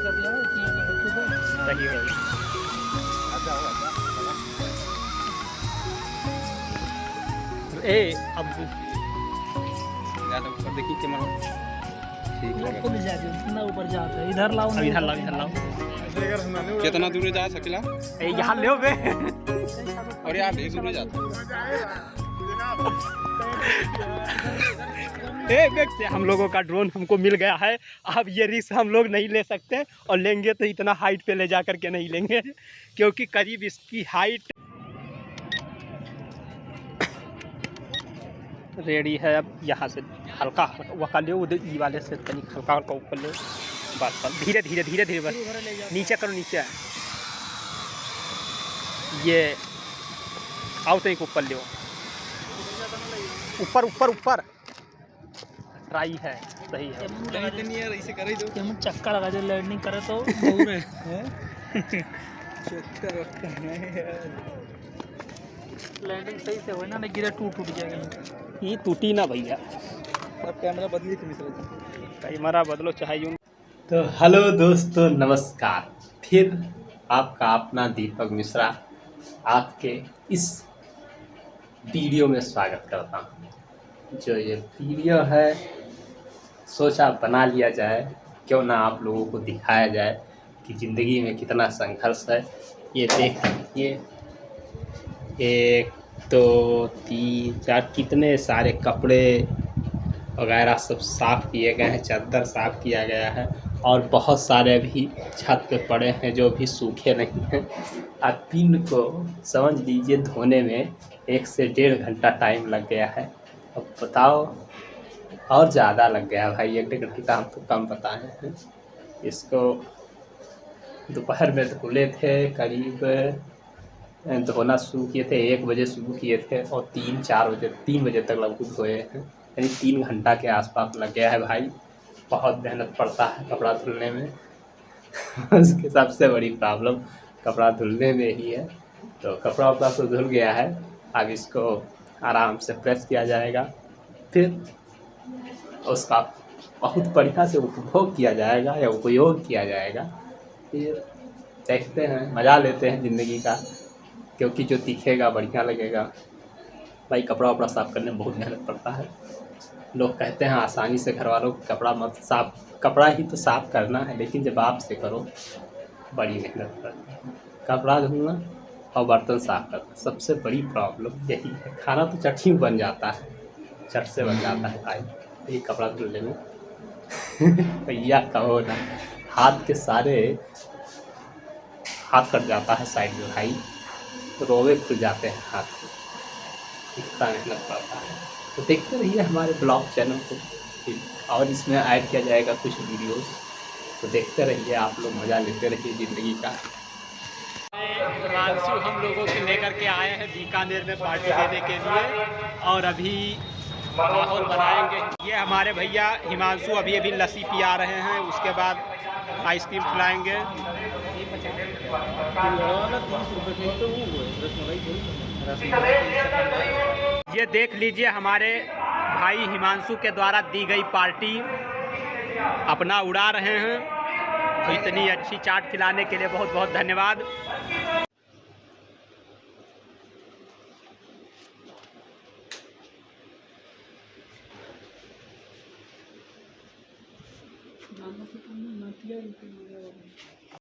सही है। ए अब ऊपर देखिए कैमरा ठीक है। इतना ऊपर जाता है, इधर लाओ, अब इधर लाओ, इधर लाओ। कितना दूर जा सकेला? यहाँ ले बे। और यार ढेर दूर जाता से हम लोगों का ड्रोन हमको मिल गया है। अब ये रिस्क हम लोग नहीं ले सकते, और लेंगे तो इतना हाइट पे ले जा करके नहीं लेंगे, क्योंकि करीब इसकी हाइट रेडी है। अब यहाँ से हल्का वका ले, उधर ई वाले से तनिक हल्का हल्का ऊपर ले, बस बस धीरे धीरे धीरे धीरे, बस नीचे करो, नीचे ये आओ तो एक ऊपर ले, ऊपर ऊपर ऊपर ट्राई है, सही है। ऐसे करे दो, चक्का लगा दे, लैंडिंग करे तो दूर है। लैंडिंग सही से हो ना, नहीं गिरे टूट जाएगा। ये टूटी ना भैया, कैमरा बदली कैमरा बदलो चाहे यूं। तो हेलो दोस्तों, नमस्कार। फिर आपका अपना दीपक मिश्रा आपके इस वीडियो में स्वागत करता हूँ। जो ये वीडियो है सोचा बना लिया जाए, क्यों ना आप लोगों को दिखाया जाए कि ज़िंदगी में कितना संघर्ष है। ये देखिए, 1 2 3 4 कितने सारे कपड़े वगैरह सब साफ़ किए गए हैं, चादर साफ़ किया गया है, और बहुत सारे भी छत पे पड़े हैं जो भी सूखे नहीं हैं। अब पिन को समझ लीजिए धोने में 1 से 1.5 घंटा टाइम लग गया है। अब बताओ, और ज़्यादा लग गया भाई, 1-1.5 घंटा हम तो कम बताए हैं। इसको दोपहर में धुले थे, करीब धोना शुरू किए थे 1 बजे शुरू किए थे, और 3 बजे तक लगभग धोए हैं, यानी 3 घंटा के आसपास लग गया है भाई। बहुत मेहनत पड़ता है कपड़ा धुलने में। उसकी सबसे बड़ी प्रॉब्लम कपड़ा धुलने में ही है। तो कपड़ा वपड़ा तो धुल गया है, अब इसको आराम से प्रेस किया जाएगा, फिर उसका बहुत बढ़िया से उपभोग किया जाएगा या उपयोग किया जाएगा। फिर देखते हैं, मज़ा लेते हैं ज़िंदगी का, क्योंकि जो दिखेगा बढ़िया लगेगा। भाई कपड़ा वपड़ा साफ़ करने में बहुत मेहनत पड़ता है। लोग कहते हैं आसानी से घर वालों को कपड़ा मत साफ, कपड़ा ही तो साफ़ करना है, लेकिन जब आप से करो बड़ी मेहनत पड़ती है। कपड़ा धोना और बर्तन साफ़ करना सबसे बड़ी प्रॉब्लम यही है। खाना तो चट ही बन जाता है, चट से बन जाता है भाई, ये कपड़ा धुलने में भैया कहो ना, हाथ के सारे हाथ कट जाता है साइड में भाई, रोवे खुल जाते हैं हाथ के, इतना मेहनत पड़ता है। तो देखते रहिए हमारे ब्लॉग चैनल को, और इसमें ऐड किया जाएगा कुछ वीडियोस, तो देखते रहिए आप लोग, मज़ा लेते रहिए ज़िंदगी का। हिमांशु हम लोगों के लेकर के आए हैं बीकानेर में पार्टी देने के लिए, और अभी माहौल बनाएंगे। ये हमारे भैया हिमांशु अभी अभी लस्सी पिया रहे हैं, उसके बाद आइसक्रीम खिलाएंगे। ये देख लीजिए हमारे भाई हिमांशु के द्वारा दी गई पार्टी अपना उड़ा रहे हैं। तो इतनी अच्छी चाट खिलाने के लिए बहुत बहुत धन्यवाद।